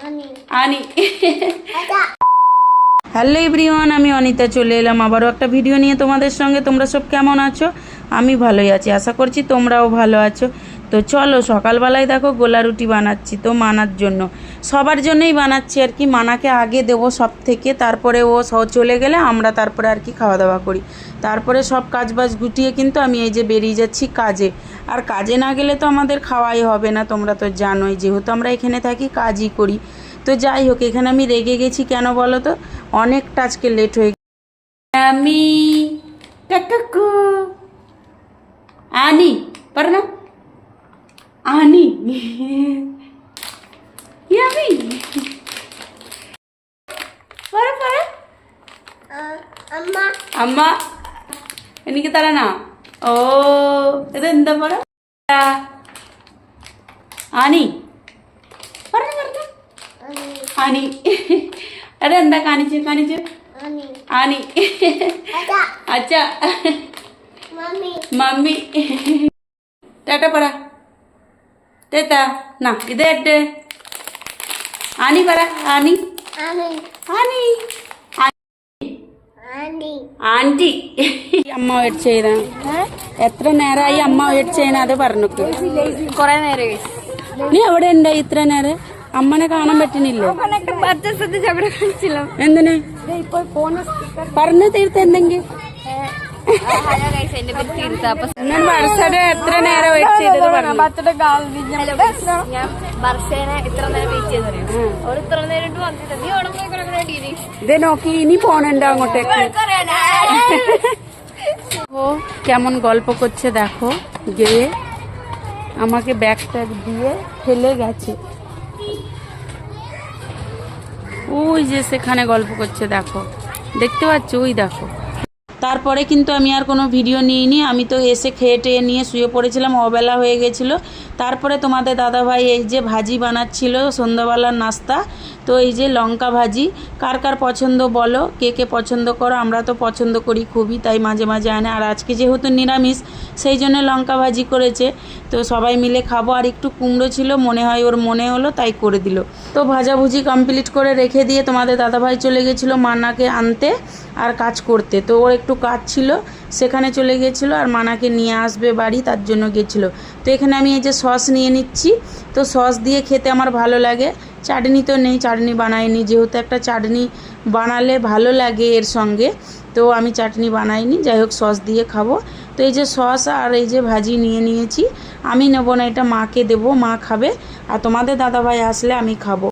আনি। Hello everyone, আমি অনিতা চলে এলাম আবারও একটা ভিডিও নিয়ে তোমাদের সঙ্গে। তোমরা সব কেমন আছো? আমি ভালোই আছি, আশা করছি তোমরাও ভালো আছো। তো চলো, সকালবেলায় দেখো গোলা রুটি বানাচ্ছি। তো মানার জন্য, সবার জন্যই বানাচ্ছি আর কি। মানাকে আগে দেবো সব থেকে, তারপরে ও চলে গেলে আমরা তারপরে আর কি খাওয়া দাওয়া করি। তারপরে সব কাজবাজ গুটিয়ে কিন্তু আমি এই যে বেরিয়ে যাচ্ছি কাজে। আর কাজে না গেলে তো আমাদের খাওয়াই হবে না, তোমরা তো জানোই, যেহেতু আমরা এখানে থাকি কাজই করি। তো যাই হোক, এখানে আমি রেগে গেছি কেন বলো তো, অনেকটা আজকে লেট হয়ে গেছে। আমি কাকু আনি পার না আনি আমি পারে পারে അമ്മ എനിക്ക് തരണോ? ഓ, ഇതെന്താ പറ ആനി പറഞ്ഞു പറഞ്ഞു ആനി. അതെന്താ കാണിച്ച് കാണിച്ച് ആനി അച്ഛ മമ്മി ടാറ്റ പറ തേത്ത നാ ഇതേട്ട് ആനി പറ ആനി ആനി ആന്റി. അമ്മ വെയിറ്റ് ചെയ്ത എത്ര നേരമായി? അമ്മ വെയിറ്റ് ചെയ്യുന്ന അത് പറഞ്ഞു. കൊറേ നേരം നീ എവിടെ ഉണ്ടായി ഇത്ര നേരം? അമ്മനെ കാണാൻ പറ്റുന്നില്ല. എന്തിന് പറഞ്ഞു തീർത്ത എന്തെങ്കിലും? ഞാൻ വർഷയുടെ എത്ര നേരം വെയിറ്റ് ചെയ്തത് പറഞ്ഞു. ഞാൻ വർഷേനെ ഇത്ര നേരം വെയിറ്റ് ചെയ്തറിയോ? അവൾ ഇത്ര നേരം വന്നിട്ട് നീ അവിടെ പോയി കിടക്കണ. ഇത് നോക്കി ഇനി പോണുണ്ടോ അങ്ങോട്ടേക്ക്? ও কেমন গল্প করছে দেখো, গিয়ে আমাকে ব্যাগ ট্যাগ দিয়ে ফেলে গেছে। ওই যে সেখানে গল্প করছে দেখো, দেখতে পাচ্ছ? ওই দেখো। তারপরে কিন্তু আমি আর কোনো ভিডিও নিইনি, আমি তো এসে খেয়ে টেয়ে নিয়ে শুয়ে পড়েছিলাম, অবেলা হয়ে গেছিলো। তারপরে তোমাদের দাদাভাই এই যে ভাজি বানাচ্ছিল সন্ধ্যাবেলার নাস্তা। তো এই যে লঙ্কা ভাজি, কার কার পছন্দ বলো, কে কে পছন্দ করো? আমরা তো পছন্দ করি খুবই, তাই মাঝে মাঝে আনে। আর আজকে যেহেতু নিরামিষ, সেই জন্য লঙ্কা ভাজি করেছে। তো সবাই মিলে খাবো। আর একটু কুমড়ো ছিল, মনে হয় ওর মনে হলো তাই করে দিল। তো ভাজাভুজি কমপ্লিট করে রেখে দিয়ে তোমাদের দাদাভাই চলে গেছিলো মানাকে আনতে আর কাজ করতে। তো ওর একটু কাজ ছিল, সেখানে চলে গেছিলো। আর মানাকে নিয়ে আসবে বাড়ি, তার জন্য গেছিলো। তো এখানে আমি এই যে সস নিয়ে নিচ্ছি। তো সস দিয়ে খেতে আমার ভালো লাগে। চাটনি তো নেই, চাটনি বানাইনি, যেহেতু একটা চাটনি বানালে ভালো লাগে এর সঙ্গে। তো আমি চাটনি বানাইনি, যাই হোক সস দিয়ে খাবো। তো এই যে সস আর এই যে ভাজি নিয়ে নিয়েছি। আমি নেবো না, এটা মাকে দেবো, মা খাবে। আর তোমাদের দাদাভাই আসলে আমি খাবো।